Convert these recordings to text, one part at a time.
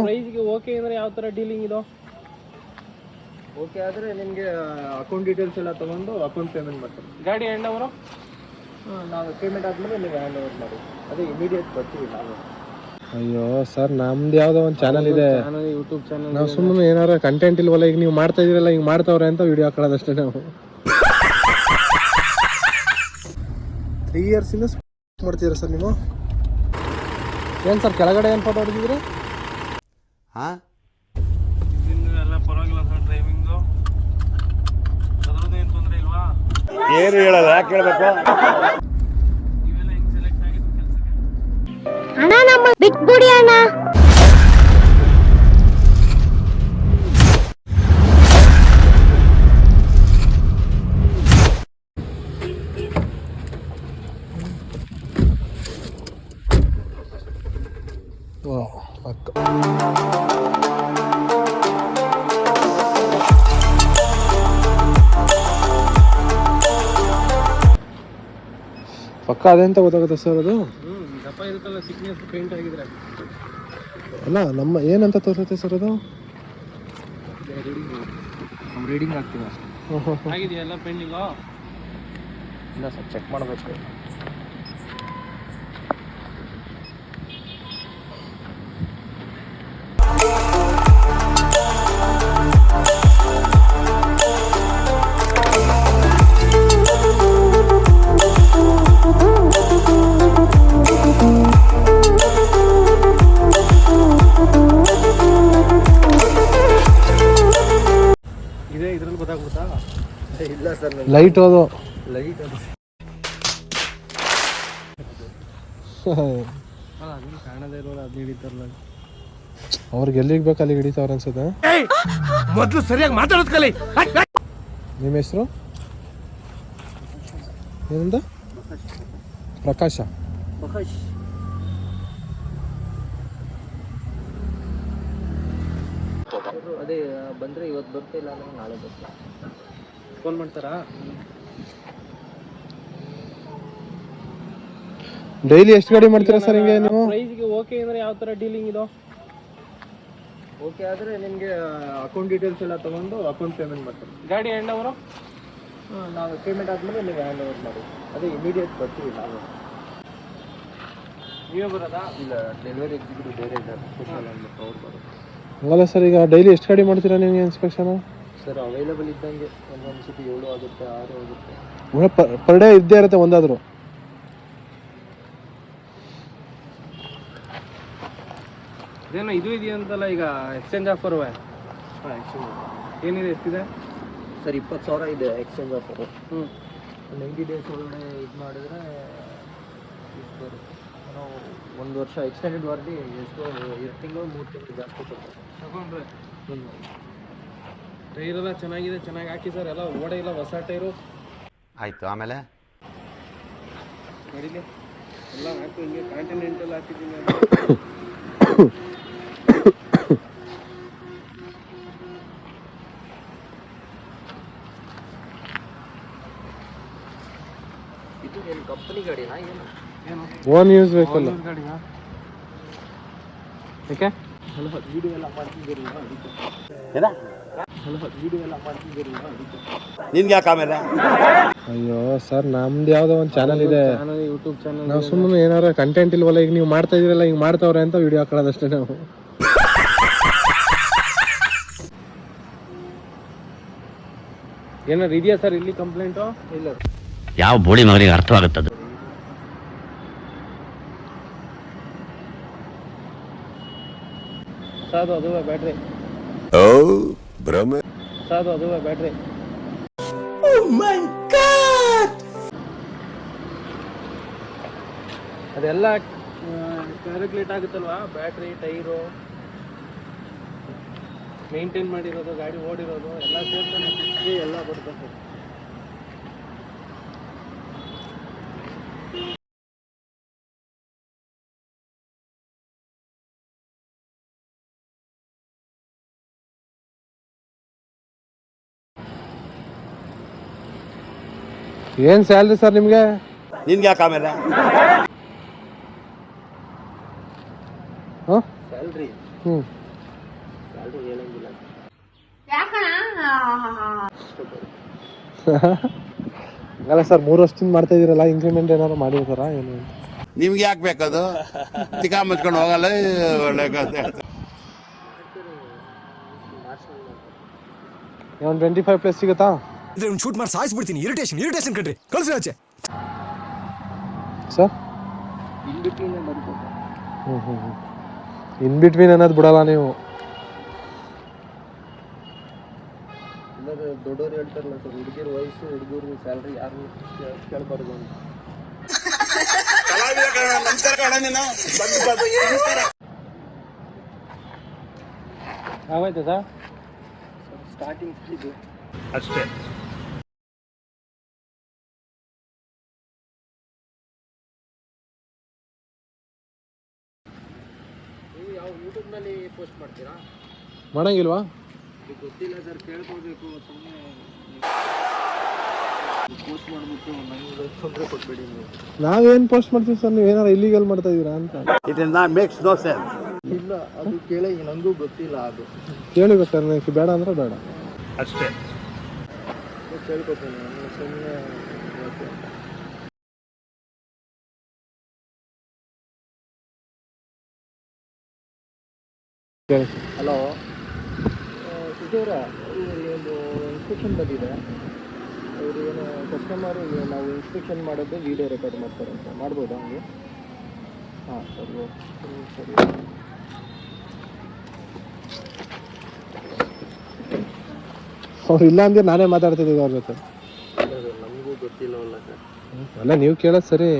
ಪ್ರೈಸ್ಗೆ okay ಅಂದ್ರೆ ಯಾವ ತರ ಡೀಲಿಂಗ್ ಇದು? ಓಕೆ ಆದ್ರೆ ನಿಮ್ಗೆ ಅಕೌಂಟ್ ಡೀಟೇಲ್ಸ್ ಎಲ್ಲ ತಗೊಂಡು ಅಕೌಂಟ್ ಪೇಮೆಂಟ್ ಮಾಡ್ತಾರೆ. ಗಾಡಿ ಹ್ಯಾಂಡ್ ಓವರ್ ನಾವು ಪೇಮೆಂಟ್ ಆದ್ಮೇಲೆ ನೀವು ಹ್ಯಾಂಡ್ ಓವರ್ ಮಾಡಿ, ಅದೇ ಇಮಿಡಿಯೇಟ್ ಬರ್ತೀವಿ ನಾವೇ. ಅಯ್ಯೋ ಸರ್, ನಮ್ದು ಯಾವ್ದೋ ಒಂದು ಚಾನಲ್ ಇದೆ, ಯೂಟ್ಯೂಬ್ ಚಾನಲ್. ನಾವು ಸುಮ್ಮನೆ ಏನಾರ ಕಂಟೆಂಟ್ ಇಲ್ವಲ್ಲ, ಈಗ ನೀವು ಮಾಡ್ತಾ ಇದೀರಲ್ಲ, ಹಿಂಗ್ ಮಾಡ್ತಾವ್ರೆ ಅಂತ ವಿಡಿಯೋ ಹಾಕೊಳ್ಳೋದಷ್ಟೇ ನಾವು. 3 years ಇಂದ ಮಾಡ್ತೀರಾ ಸರ್ ನೀವು? ಏನು ಸರ್ ಕೆಳಗಡೆ ಏನು ಫೋಟೋ ಹೊಡೆದಿದ್ರಿ? ಹಾಂ ಎಲ್ಲ ಪರವಾಗಿಲ್ಲ ಸರ್, ಡ್ರೈವಿಂಗು ಅದ್ರದ್ದೇನು ತೊಂದರೆ ಇಲ್ವಾ? ಏನು ಹೇಳಲ್ಲ, ಯಾಕೆ ಹೇಳ್ಬೇಕು? ನೀವೆಲ್ಲ ಹೆಂಗ್ ಸೆಲೆಕ್ಟ್ ಆಗಿದ್ದು ಕೆಲಸಕ್ಕೆ? ಅಣ್ಣ ನಮ್ಮ ಬಿಟ್ಬಿಡಿ ಅಣ್ಣ. ಪಕ್ಕ ಅದೆಂತ ಗೊತ್ತಾಗುತ್ತೆ ಸರ್ ಅದು? ದಪ್ಪ ಇರುತ್ತಲ್ಲ, ಸಿಕ್ನೆಸ್ ಪೇಂಟ್ ಆಗಿದ್ರೆ ಅಲ್ಲ, ನಮ್ಮ ಏನಂತ ತೋರಿಸುತ್ತೆ ಸರ್ ಅದು? ರೀಡಿಂಗ್ ಆಗ್ತೀವಿ ಅಷ್ಟೇ. ಆಗಿದೆಯಲ್ಲ ಪೇಂಟಿಂಗು? ಇಲ್ಲ ಸರ್, ಚೆಕ್ ಮಾಡಬೇಕು. ಇದೆ ಇದ್ರಲ್ಲಿ ಗೊತ್ತಾಗ್ಬಿಡ್ತಾ? ಇಲ್ಲ ಸರ್, ಲೈಟ್ ಅದು ಲೈಟ್ ಅದು ಅಲ್ಲ, ಅದನ್ನು ಕಾಣದೇ ಇರೋರು ಅದು ಹಿಡಿತಾರಲ್ಲ. ಅವ್ರಿಗೆ ಎಲ್ಲಿಗೆ ಬೇಕು ಅಲ್ಲಿಗೆ ಹಿಡಿತಾವ್ರ ಅನ್ಸುತ್ತೆ. ಮೊದಲು ಸರಿಯಾಗಿ ಮಾತಾಡೋದು ಕಲಿ. ನಿಮ್ಮ ಹೆಸರು ಏನಂದ? ಪ್ರಕಾಶ. ಅದೇ ಬಂದ್ರೆ ಇವತ್ತು ಬರ್ತಾ ಇಲ್ಲ ಅಂದ್ರೆ ನಾಳೆ ಬರ್ತಾ. ಫೋನ್ ಮಾಡ್ತಾರಾ? ಡೈಲಿ ಎಷ್ಟು ಗಾಡಿ ಮಾಡ್ತೀರಾ ಸರ್ ಹಿಂಗೆ ನೀವು? ಪ್ರೈಸ್ಗೆ ಓಕೆ ಅಂದ್ರೆ ಯಾವ ತರ ಡೀಲಿಂಗ್ ಇದು? ಓಕೆ ಆದ್ರೆ ನಿಮ್ಗೆ ಅಕೌಂಟ್ ಡೀಟೇಲ್ಸ್ ಎಲ್ಲ ತಗೊಂಡು ಅಕೌಂಟ್ ಪೇಮೆಂಟ್ ಮಾಡ್ತಾರೆ. ಗಾಡಿ ಹ್ಯಾಂಡ್ ಓವರ್ ನಾವು ಪೇಮೆಂಟ್ ಆದ್ಮೇಲೆ ನೀವು ಹ್ಯಾಂಡ್ ಓವರ್ ಮಾಡಿ, ಅದೇ ಇಮಿಡಿಯೇಟ್ ಬರ್ತೀವಿ ನಾವೇ. ನೀವೇ ಬರೋದಾ? ಇಲ್ಲ, ಡೆಲಿವರಿ ಎಕ್ಸಿಕ್ಯೂಟಿವ್ ಬೇರೆ ಇದ್ದಾರೆ, ಸ್ಪೆಷಲ್ ಅಂದ್ಬಿಟ್ಟು ಅವ್ರು ಬರೋದು. ಹಂಗಲ್ಲ ಸರ್, ಈಗ ಡೈಲಿ ಎಷ್ಟು ಗಾಡಿ ಮಾಡ್ತೀರಾ ನೀವು ಇನ್ಸ್ಪೆಕ್ಷನ್? ಸರ್ ಅವೈಲೇಬಲ್ ಇದ್ದಂಗೆ ಒಂದೊಂದು ಸತಿ 7 ಆಗುತ್ತೆ, 6 ಆಗುತ್ತೆ. ಪರ್ ಡೇ ಇದ್ದೇ ಇರುತ್ತೆ ಒಂದಾದ್ರು? ಇದೇನೋ ಇದು ಇದೆಯಂತಲ್ಲ ಈಗ, ಎಕ್ಸ್ಚೇಂಜ್ ಆಫರ್ ಏನಿದೆ, ಎಷ್ಟಿದೆ ಸರ್? 20,000 ಇದೆ ಎಕ್ಸ್ಚೇಂಜ್ ಆಫರ್. 90 ಡೇಸ್ ಒಳಗಡೆ ಇದು ಮಾಡಿದ್ರೆ ಇದು ಬರುತ್ತೆ. ನಾವು 1 ವರ್ಷ ಎಕ್ಸ್ಟೆಂಡೆಡ್ ವಾರಂಟಿ, ಎಷ್ಟು 2 ತಿಂಗಳು 3 ತಿಂಗಳು ಜಾಸ್ತಿ ಕೊಡ್ತಾರೆ ತಗೊಂಡ್ರೆ. ಟೈರ್ ಎಲ್ಲ ಚೆನ್ನಾಗಿದೆ, ಚೆನ್ನಾಗಿ ಹಾಕಿ ಸರ್, ಎಲ್ಲ ಓಡೇ ಇಲ್ಲ, ಹೊಸ ಟೈರು. ಆಯ್ತು, ಆಮೇಲೆ ನಡೀಲಿ ಎಲ್ಲ ಹಾಕು, ಹಿಂಗೆ ಕಾಂಟಿನೆಂಟಲ್ ಹಾಕಿದ್ದೀನಿ. ಇದು ಏನು ಕಂಪನಿ ಗಾಡಿನಾ ಏನು? ಓನ್ ಯೂಸ್ ವೆಹಿಕಲ್ ಗಾಡಿನಾ? ಯಾಕೆ ವಿಡಿಯೋ ಎಲ್ಲ ಮಾಡ್ತಿದ್ದೀರಲ್ವ ಅದಕ್ಕೆ. ವಿಡಿಯೋ ಎಲ್ಲ ಮಾಡ್ತಿದ್ದೀರಲ್ವ ಅದಕ್ಕೆ. ನಿನ್ಗೆ ಯಾಕೆ ಆಮೇಲೆ? ಅಯ್ಯೋ ಸರ್, ನಮ್ದು ಯಾವ್ದೋ ಒಂದು ಚಾನಲ್ ಇದೆ, ಯೂಟ್ಯೂಬ್ ಚಾನಲ್. ನಾವು ಸುಮ್ಮನೆ ಏನಾರ ಕಂಟೆಂಟ್ ಇಲ್ವಲ್ಲ, ಈಗ ನೀವು ಮಾಡ್ತಾ ಇದೀರಲ್ಲ, ಹಿಂಗ್ ಮಾಡ್ತಾವ್ರೆ ಅಂತ ವಿಡಿಯೋ ಹಾಕೊಳ್ಳೋದಷ್ಟೇ ನಾವು. ಏನಾರು ಇದೆಯಾ ಸರ್ ಇಲ್ಲಿ ಕಂಪ್ಲೇಂಟು? ಇಲ್ಲ ಯಾವ ಬೋಳಿ ಮಗನಿಗೆ ಅರ್ಥವಾಗುತ್ತದೆ? ಸಾದು ಅದುವೇ ಬ್ಯಾಟ್ರಿ, ಸಾದು ಅದುವೇ ಬ್ಯಾಟ್ರಿ. ಅದೆಲ್ಲ ಕ್ಯಾಲ್ಕುಲೇಟ್ ಆಗುತ್ತಲ್ವಾ, ಬ್ಯಾಟ್ರಿ, ಟೈರು, ಮೇಂಟೈನ್ ಮಾಡಿರೋದು, ಗಾಡಿ ಓಡಿರೋದು ಎಲ್ಲ ಸೇರ್ತಾನೆ ಎಲ್ಲ ಬರ್ತದೆ. ಏನ್ ಸ್ಯಾಲ್ರಿ ಸರ್ ನಿಮ್ಗೆ? ನಿನ್ಗೆ ಯಾಕೆ ಆಮೇಲೆ? ಸ್ಯಾಲ್ರಿ ಸ್ಯಾಲ್ರಿ ಹೇಳಂಗಿಲ್ಲ ಅಲ್ಲ ಸರ್ 3 ವರ್ಷದಿಂದ ಮಾಡ್ತಾ ಇದೀರಲ್ಲ, ಇಂಕ್ರಿಮೆಂಟ್ ಏನಾದ್ರು ಮಾಡಿರ್ತಾರ ಏನು ಅಂತ? ನಿಮ್ಗೆ ಯಾಕೆ ಬೇಕದು? ತಿಕಾ ಮುಚ್ಕೊಂಡು ಹೋಗಲ್ಲ ಒಳ್ಳೆ ಕಥೆ. ಒಂದು 25+ ಸಿಗುತ್ತಾ ಶೂಟ್ ಮಾಡಿ ಸಾಯಿಸ್ಬಿಡ್ತೀನಿ. ಇರಿಟೇಷನ್ ಕಣ್ರಿ, ಕಳ್ಸಿ ಆಚೆ. ಸರ್ ಇನ್ ಬಿಟ್ವೀನೇ ಬರುತ್ತೆ. ಇನ್ ಬಿಟ್ವೀನ್ ಅನ್ನೋದು ಬಿಡಲ್ಲ ನೀವು. ಇಲ್ಲದ್ರೆ ದೊಡ್ಡವ್ರು ಹೇಳ್ತಾರಲ್ಲ ಸರ್, ಹುಡುಗಿರ ವಯಸ್ಸು ಹುಡುಗರು ಸ್ಯಾಲ್ರಿ ಯಾರು ಕೇಳಬಾರ್ದು ಅಂತ. ಆಗೋಯ್ತು ಸರ್ ಸ್ಟಾರ್ಟಿಂಗ್ ಇದು ಅಷ್ಟೇ. ನೀವು ಯಾವ ಯೂಟ್ಯೂಬ್ನಲ್ಲಿ ಪೋಸ್ಟ್ ಮಾಡ್ತೀರಾ? ಮಾಡಂಗಿಲ್ವಾ? ಇದು ಗೊತ್ತಿಲ್ಲ ಸರ್, ಕೇಳ್ಕೋಬೇಕು. ಸುಮ್ಮನೆ ಪೋಸ್ಟ್ ಮಾಡಿಬಿಟ್ಟು ನನಗೆ ತೊಂದರೆ ಕೊಟ್ಬೇಡಿ ನೀವು. ನಾವೇನು ಪೋಸ್ಟ್ ಮಾಡ್ತೀವಿ ಸರ್, ನೀವು ಏನಾರು ಇಲ್ಲಿಗಲ್ ಮಾಡ್ತಾ ಇದ್ದೀರಾ ಅಂತ. It is not makes no sense. ಇಲ್ಲ, ಅದು ಕೇಳಿ ನನಗೂ ಗೊತ್ತಿಲ್ಲ. ಅದು ಕೇಳಿ ಬೇಕಾದ್ರೆ ನನಗೆ ಬೇಡ ಅಂದ್ರೆ ಬೇಡ ಅಷ್ಟೇ. ಕೇಳ್ಕೊತೀನಿ ನಾನು ಸುಮ್ಮನೆ. ಕೇಳಿ. ಹಲೋ ಸುಜೀವ್ರ, ಒಂದು ಇನ್ಸ್ಪೆಕ್ಷನ್ ಬಂದಿದೆ. ಅವರು ಏನು ಕಸ್ಟಮರು ನಾವು ಇನ್ಸ್ಪೆಕ್ಷನ್ ಮಾಡೋದು ವೀಡಿಯೋ ರೆಕಾರ್ಡ್ ಮಾಡ್ತಾರಂತೆ, ಮಾಡ್ಬೋದಾ ಹಂಗೆ? ಹಾಂ ಸರಿ, ಓಕೆ ಸರಿ. ಅವ್ರು ಇಲ್ಲ ಅಂದ್ರೆ ನಾನೇ ಮಾತಾಡ್ತಿದ್ದೀವಿ ಅವ್ರ ಜೊತೆ. ನಮಗೂ ಗೊತ್ತಿಲ್ಲವಲ್ಲ ಸರ್. ಅಲ್ಲ ನೀವು ಕೇಳೋದು ಸರಿ.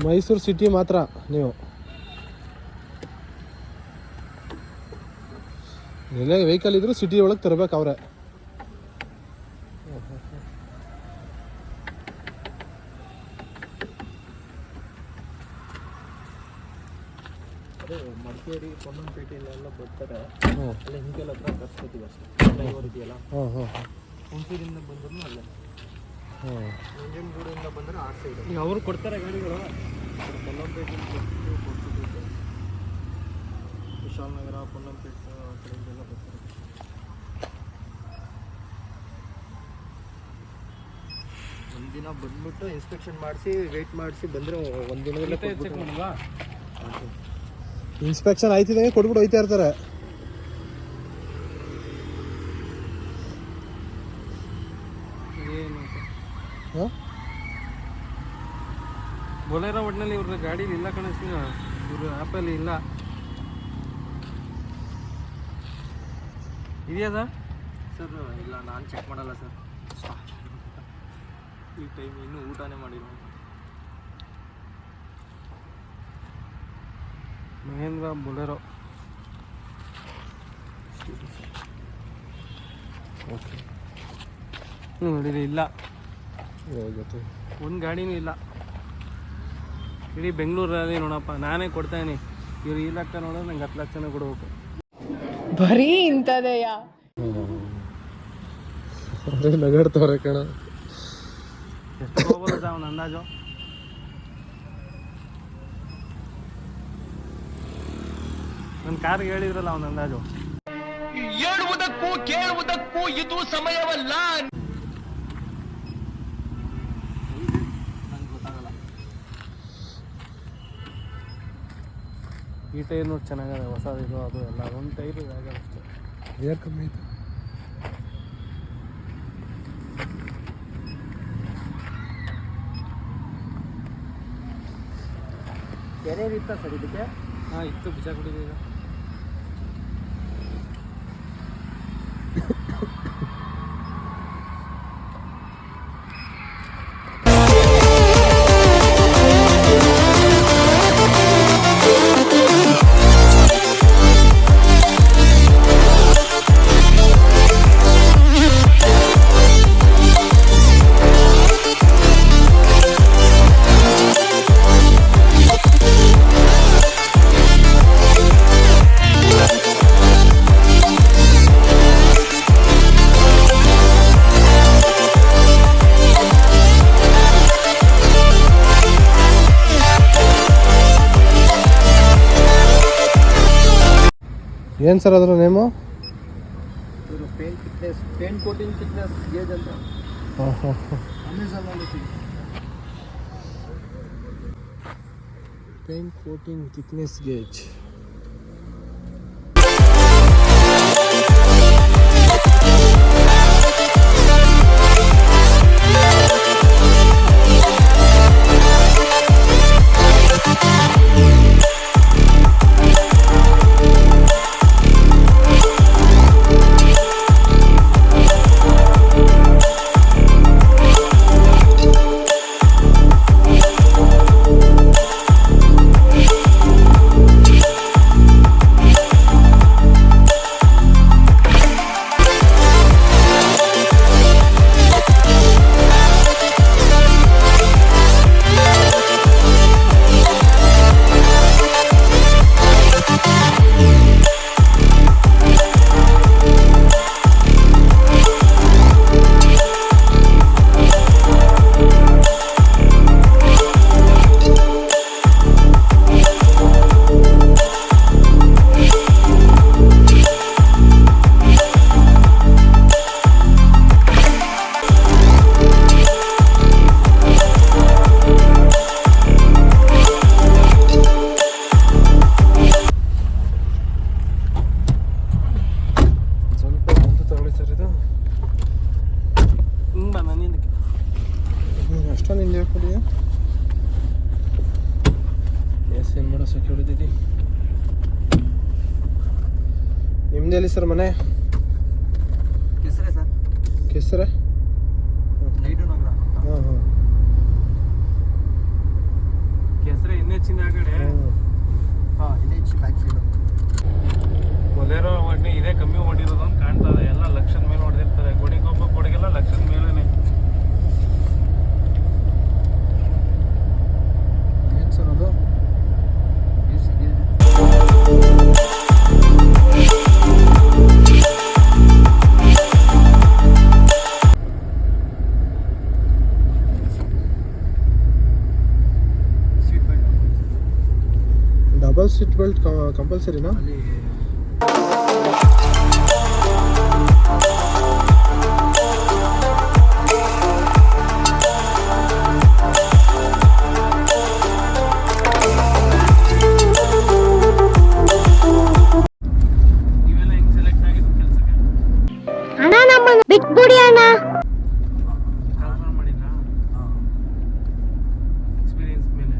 ಮೈಸೂರು ಸಿಟಿ ಮಾತ್ರ ನೀವು ಎಲ್ಲೇ ವೆಹಿಕಲ್ ಇದ್ರೂ ಸಿಟಿ ಒಳಗೆ ತರಬೇಕು ಅವರೇ. ಅದೇ ಮಡಿಕೇರಿ ಪೊನ್ನಂಪೇಟೆಯಲ್ಲೆಲ್ಲ ಬರ್ತಾರೆ. ಅಲ್ಲ ಹಿಂಗೆಲ್ಲ ಹತ್ರ ಕರ್ಸ್ಕೊತೀವಿ ಅಷ್ಟೇ. ಫ್ಲೈಓವರ್ ಇದೆಯಲ್ಲ, ಹುಣಸೂರಿಂದ ಬಂದ್ರು ಅಲ್ಲೇ. ನಂಜನಗೂಡಿಂದ ಬಂದರೆ ಆ ಸೈಡ್ ಅವರು ಕೊಡ್ತಾರೆ ಗಾಡಿಗಳು. ಪೊನ್ನಂಪೇಟೆಯಿಂದ ಕುಶಾಲನಗರ, ಪೊನ್ನಂಪೇಟೆ ಆ ಕಡೆಯಿಂದೆಲ್ಲ ಬರ್ತಾರೆ. ಒಂದಿನ ಬಂದ್ಬಿಟ್ಟು ಇನ್ಸ್ಪೆಕ್ಷನ್ ಮಾಡಿಸಿ ವೆಯ್ಟ್ ಮಾಡಿಸಿ ಬಂದರೆ ಒಂದಿನದಲ್ಲೇ ಕೊಟ್ಬಿಟ್ಟು. ಇನ್ಸ್ಪೆಕ್ಷನ್ ಆಯ್ತಿದಂಗೆ ಕೊಟ್ಬಿಟ್ಟು ಹೋಯ್ತಾ ಇರ್ತಾರೆ. ಏನು ಬೊಲೆರೋ ಒಟ್ಟಿನಲ್ಲಿ ಇವ್ರ ಗಾಡೀಲಿ ಇಲ್ಲ ಕಣಿಸ್ತೀವಿ, ಇವರು ಆ್ಯಪಲ್ಲಿ ಇಲ್ಲ. ಇದೆಯಾ ಸರ್? ಸರ್ ಇಲ್ಲ, ನಾನು ಚೆಕ್ ಮಾಡಲ್ಲ ಸರ್. ಈ ಟೈಮ್ ಇನ್ನೂ ಊಟನೇ ಮಾಡಿಲ್ಲ. ಮಹೇಂದ್ರ ಬೊಲೆರೋ. ಓಕೆ, ನೋಡಿರಿ, ಇಲ್ಲ ಗೊತ್ತು. ಒಂದು ಗಾಡಿನೂ ಇಲ್ಲ ಇಡೀ ಬೆಂಗಳೂರಲ್ಲಿ. ನೋಡಪ್ಪ, ನಾನೇ ಕೊಡ್ತಾಯಿನಿ. ಇವ್ರು ಈ ಲೆಕ್ಕ ನೋಡಿದ್ರೆ ನಂಗೆ 10 ಲಕ್ಷನೇ ಕೊಡ್ಬೇಕು. ಬರೀ ಇಂಥದೆಯಾ? ಅದೇ ನಗಾಡ್ತವ್ರೆ ಕಣ. ಎಷ್ಟು ಹೋಗ್ಬೋದು ಸರ್ ಅವ್ನ ಅಂದಾಜು? ನನ್ನ ಕಾರ್ಗೆ ಹೇಳಿದ್ರಲ್ಲ ಅವನ ಅಂದಾಜು. ಹೇಳುವುದಕ್ಕೂ ಕೇಳುವುದಕ್ಕೂ ಇದು ಸಮಯವಲ್ಲ. ನಂಗೆ ಗೊತ್ತಾಗಲ್ಲ. ಈ ಟೈರ್ ನೋಡಿ ಚೆನ್ನಾಗಿದೆ, ಹೊಸದಿದು ಅದು ಎಲ್ಲ. ಒಂದು ಟೈರು ಆಗ ಅಷ್ಟೇ. ಏರ್ ಕಮ್ಮಿ ಐತೆ. ಕೆರೆ ಇತ್ತ ಸರ್ ಇದಕ್ಕೆ? ಹಾಂ, ಇತ್ತು, ಬಿಜಾ ಕುಡಿದೆ ಈಗ. ಏನು ಸರ್ ಅದ್ರ ನೇಮು? ಇದು ಪೇಂಟ್ ಕೋಟಿಂಗ್ ಥಿಕ್ನೆಸ್ ಗೇಜ್ ಅಂತ. ಹಾಂ ಹಾಂ ಹಾಂ. ಅಮೆಝಾನಲ್ಲಿ ಪೇಂಟ್ ಕೋಟಿಂಗ್ ಥಿಕ್ನೆಸ್ ಗೇಜ್. ಅಷ್ಟೊಂದು ಹಿಂದೆ ಕೊಡಿಯ ಏನು ಮಾಡೋ ಸೆಕ್ಯೂರಿಟಿ. ನಿಮ್ದೆಲ್ಲಿ ಸರ್ ಮನೆ? ಕೆಸರೆ ಸರ್. ಕೆಸರೆ? ನೈಡು ನಗರ. ಹಾಂ ಹಾಂ. ಕೆಸರೆ ಇನ್ನೆಚ್ಚಿಂದ ಆ ಕಡೆ. ಹಾಂ, NH ಬ್ಯಾಕ್ ಸೈಡು. ಬೊಲೆರೋ ಒಟ್ಟೆ ಇದೇ ಕಮ್ಮಿ ಹೊಡಿರೋದು ಅಂತ ಕಾಣ್ತದೆ. ಎಲ್ಲ ಲಕ್ಷದ ಮೇಲೆ ಹೊಡೆದಿರ್ತಾರೆ. ಕೊಡಿಗೊಬ್ಬ ಕೊಡಗೆಲ್ಲ ಲಕ್ಷದ ಮೇಲೇ. ಏನು ಸರ್ ಅದು? ಡಬಲ್ ಸೀಟ್ ಬೆಲ್ಟ್ ಕಂಪಲ್ಸರಿನಾ? ಅಲ್ಲಿ ನೀವೆಲ್ಲ ಹೆಂಗ್ ಸೆಲೆಕ್ಟ್ ಆಗಿದ್ದು ಕೆಲಸಕ್ಕೆ? ಅಣ್ಣ ನಮ್ಮನ್ನು ಬಿಟ್ಬಿಡಿ ಅಣ್ಣ. ಟ್ರಾನ್ಸ್ಫರ್ ಮಾಡಿದ್ರಾ? ಎಕ್ಸ್ಪೀರಿಯನ್ಸ್ ಮೇಲೆ.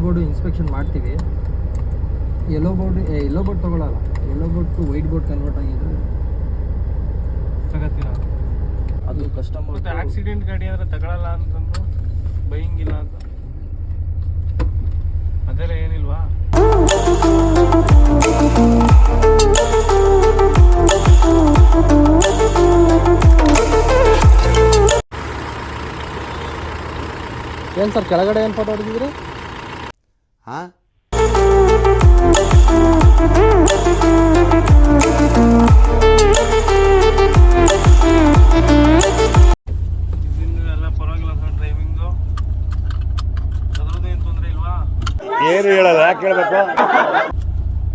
ಬೋರ್ಡು ಇನ್ಸ್ಪೆಕ್ಷನ್ ಮಾಡ್ತೀವಿ. ಯೆಲ್ಲೋ ಬೋರ್ಡ್ ತೊಗೊಳಲ್ಲ. Yellow board to white board convert ಆಗಿದ್ರೆ ತಗೋತೀರಾ? ಅದು ಕಸ್ಟಮರ್. ಮತ್ತೆ ಆಕ್ಸಿಡೆಂಟ್ ಗಾಡಿ ಅಂದರೆ ತಗೊಳಲ್ಲ ಅಂತಂದು ಬೈಯಿಂಗಿಲ್ಲ ಅಂತ ಅದೆಲ್ಲ ಏನಿಲ್ವಾ? ಏನು ಸರ್ ಕೆಳಗಡೆ ಏನು ಫೋಟೋ ಹೊಡೆದಿದ್ರಿ? हाँ ಇನ್ನು ಎಲ್ಲ ಪರವಾಗಿಲ್ಲ ಸರ್ ಡ್ರೈವಿಂಗು, ಅದ್ರದ್ದೇನು ತೊಂದರೆ ಇಲ್ವಾ? ಏನು ಹೇಳಲ್ಲ, ಯಾಕೆ ಹೇಳ್ಬೇಕು?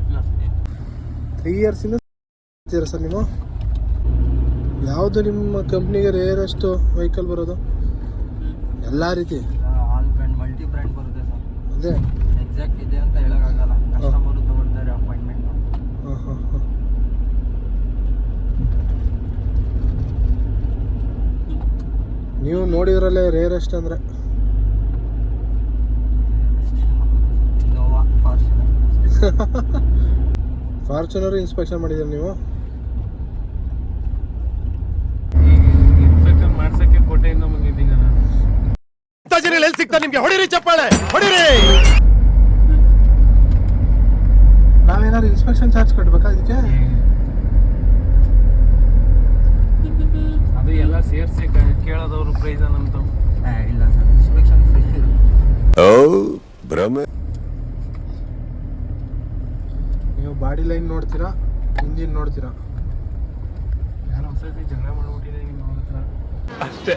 ಇಲ್ಲ ಸರ್. 3 ಇಯರ್ಸಿಂದ ಮಾಡ್ತೀರಾ ಸರ್ ನೀವು? ಯಾವುದು ನಿಮ್ಮ ಕಂಪ್ನಿಗೆ ರೇರೆಸ್ಟ್ ವೆಹಿಕಲ್ ಬರೋದು? ಎಲ್ಲ ರೀತಿ ಆಲ್ ಬ್ರ್ಯಾಂಡ್ ಮಲ್ಟಿ ಬ್ರ್ಯಾಂಡ್ ಬರುತ್ತೆ ಸರ್. ಅದೇ ಎಕ್ಸಾಕ್ಟ್ ಇದೆ ಅಂತ ಹೇಳೋಕ್ಕಾಗಲ್ಲ. ಕಸ್ಟಮರು ತೊಗೊಳ್ತಾರೆ ಅಪಾಯಿಂಟ್ಮೆಂಟ್. ಹಾಂ ಹಾಂ ಹಾಂ. ನೀವು ನೋಡಿದ್ರಲ್ಲೇ ರೇರೆಸ್ಟ್ ಅಂದರೆ ನೋವಾ, ಫಾರ್ಚುನರ್. ಫಾರ್ಚುನರ್ ಇನ್ಸ್ಪೆಕ್ಷನ್ ಮಾಡಿದ್ದೀರಿ ನೀವು? ಇನ್ಸ್ಪೆಕ್ಷನ್ ಮಾಡ್ಸಕ್ಕೆ ಕೋಟೆಯಿಂದ ಬಂದಿದ್ದೀಗ ನಾನು. ಎಲ್ಲಿ ಸಿಗ್ತಾ ನಿಮ್ಗೆ? ಹೊಡಿರಿ ಚಪ್ಪಾಳೆ, ಹೊಡಿರಿ. ನಾವೇನಾದ್ರು ಇನ್ಸ್ಪೆಕ್ಷನ್ ಚಾರ್ಜ್ ಕಟ್ಬೇಕಾ ಇದಕ್ಕೆ? ಅದು ಎಲ್ಲ ಸೇರಿಸಿ ಕೇಳೋದವ್ರು ಪ್ರೈಸ ನಮ್ದು. ಇಲ್ಲ ಸರ್, ಇನ್ಸ್ಪೆಕ್ಷನ್ ಫ್ರೀ ಇರುತ್ತೆ. ನೀವು ಬಾಡಿ ಲೈನ್ ನೋಡ್ತೀರಾ, ಇಂಜಿನ್ ನೋಡ್ತೀರಾ? ನಾನು ಹೊಸತಿ ಜಗಳ ಮಾಡ್ಬಿಟ್ಟಿದೆ ನಿಮ್ಮ ಹತ್ರ. ಅಷ್ಟೇ.